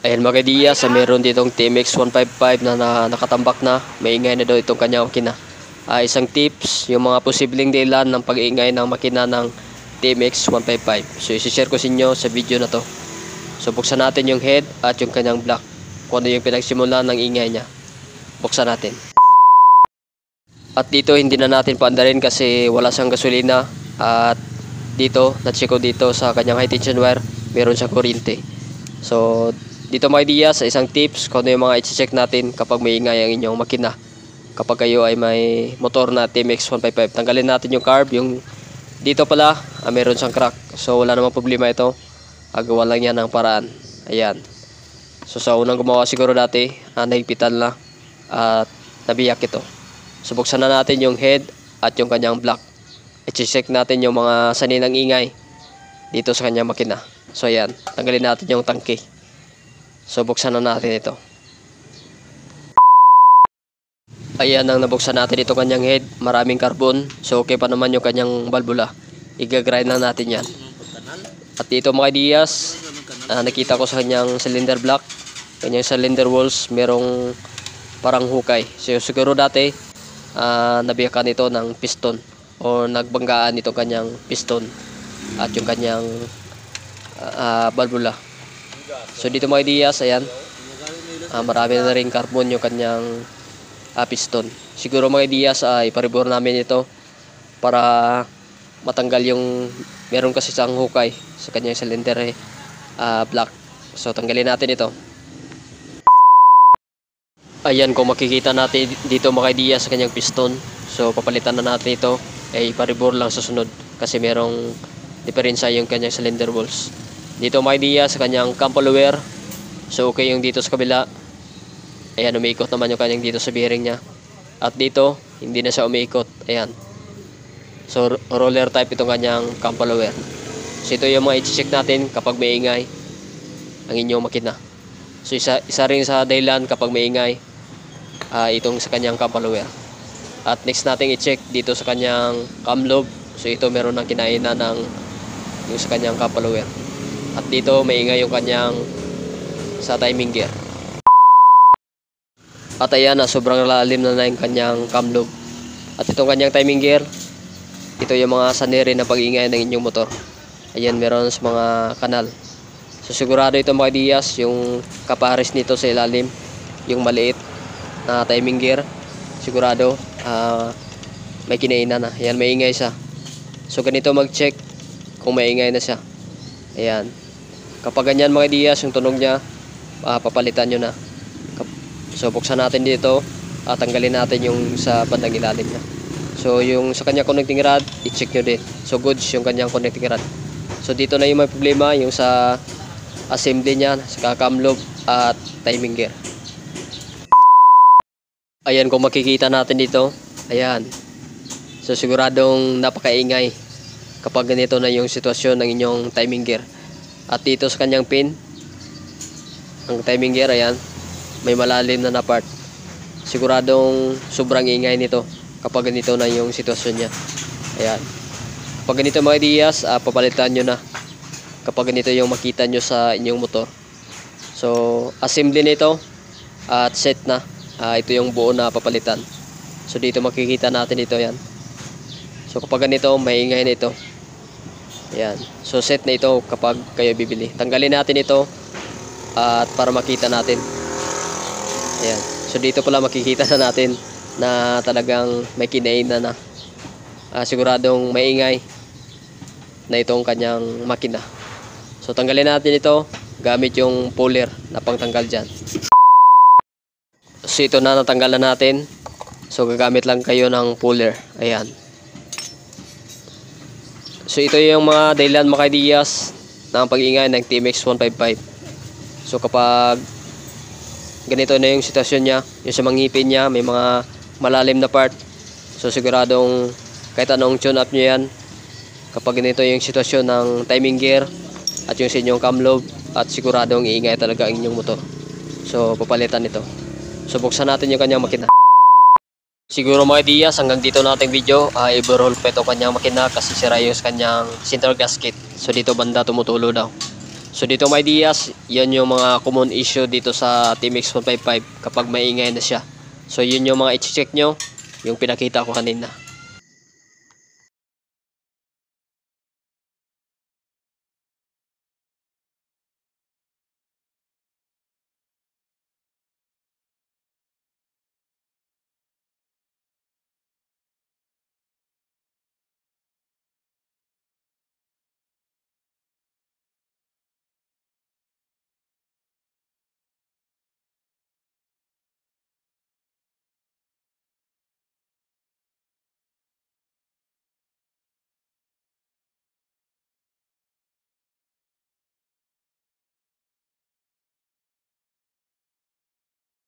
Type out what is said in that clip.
Ayan mga kaidiya, sa meron ditong TMX 155 na nakatambak na. Maingay na daw itong kanyang makina. Isang tips, yung mga posibleng dahilan ng pag-iingay ng makina ng TMX 155. So isi-share ko sa inyo sa video na to. So buksan natin yung head at yung kanyang block. Kung ano yung pinagsimulan ng ingay niya. Buksan natin. At dito hindi na natin paandarin kasi wala siyang gasolina. At dito, na-check ko dito sa kanyang high tension wire, meron siyang kuryente. So dito mga idea sa isang tips kung ano yung mga i-check natin kapag may ingay ang inyong makina. Kapag kayo ay may motor na TMX 155, tanggalin natin yung carb. Yung dito pala, meron siyang crack. So wala namang problema ito. Gawa lang yan ng paraan. Ayan. So sa unang gumawa siguro dati, nahigpitan na at nabiyak ito. So buksan na natin yung head at yung kanyang block. I-check natin yung mga sanhi ng ingay dito sa kanyang makina. So ayan, tanggalin natin yung tangke. So buksan na natin ito. Ayan ang nabuksan natin ito kanyang head. Maraming carbon. So okay pa naman yung kanyang valvula. Iga-grind lang natin yan. At dito mga ideas, nakita ko sa kanyang cylinder block, kanyang cylinder walls, merong parang hukay. So siguro dati nabiyakan ito ng piston o nagbanggaan ito kanyang piston at yung kanyang valvula. So dito mga ideas, ayan, marami na rin carbon yung kanyang piston. Siguro mga ideas ay paribor namin ito para matanggal yung meron kasi isang hukay sa kanyang cylinder block. So tanggalin natin ito. Ayan, kung makikita natin dito mga ideas sa kanyang piston. So papalitan na natin ito. Paribor lang sa sunod kasi merong diferensya yung kanyang cylinder walls. Dito mga ideas sa kanyang cam follower. So okay yung dito sa kabila. Ayan, umiikot naman yung kanyang dito sa bearing niya. At dito, hindi na siya umiikot. Ayan. So roller type itong kanyang cam follower. So ito yung mga i-check natin kapag may ingay ang inyong makina. So isa rin sa dahilan kapag may ingay itong sa kanyang cam follower. At next natin i-check dito sa kanyang cam lobe. So ito meron ng kinainan ng yung sa kanyang cam follower. At dito may ingay yung kanyang sa timing gear. At ayan, sobrang lalim na yung kanyang cam lobe. At itong kanyang timing gear, ito yung mga sanere na pag-ingay ng inyong motor. Ayan, meron sa mga kanal. So sigurado ito mga ideas, yung kapares nito sa ilalim, yung maliit na timing gear, sigurado may kinainan na. Ayan, may ingay siya. So ganito mag-check kung may ingay na siya. Ayan. Kapag ganyan mga ideas, yung tunog niya, papalitan nyo na. So buksan natin dito at tanggalin natin yung sa bandang ilalim niya. So yung sa kanyang connecting rod, i-check nyo din. So goods yung kanyang connecting rod. So dito na yung may problema, yung sa assembly niya, sa cam lobe at timing gear. Ayan, kung makikita natin dito, ayan. So siguradong napakaingay kapag ganito na yung sitwasyon ng inyong timing gear. At dito sa kanyang pin, ang timing gear, ayan, may malalim na part. Siguradong sobrang ingay nito kapag ganito na yung sitwasyon niya. Ayan. Kapag ganito mga ideas, papalitan nyo na kapag ganito yung makita nyo sa inyong motor. So assembly nito at set na. Ito yung buo na papalitan. So dito makikita natin ito, yan. So kapag ganito, may ingay na ito. Ayan. So set na ito kapag kayo bibili. Tanggalin natin ito at para makita natin. Ayan. So dito pala makikita na natin na talagang may kinainan na. Siguradong maingay na itong kanyang makina. So tanggalin natin ito gamit yung puller na pangtanggal dyan. So ito na, natanggal na natin. So gagamit lang kayo ng puller. Ayan. So ito yung mga dahilan mga ideas ng pag-ingay ng TMX 155. So kapag ganito na yung sitwasyon niya, yung sa mga ngipin niya, may mga malalim na part. So siguradong kahit anong tune up nyo yan, kapag ganito yung sitwasyon ng timing gear at yung sa inyong cam lobe, at siguradong iingay talaga ang inyong motor. So papalitan ito. So buksan natin yung kanyang makina. Siguro mga ideas, hanggang dito nating video. I-overhaul pa ito kanyang makina kasi sira yung kanyang center gasket. So dito banda tumutulo daw. So dito mga ideas, yan yung mga common issue dito sa TMX 155 kapag maingay na siya. So yun yung mga i-check nyo, yung pinakita ko kanina.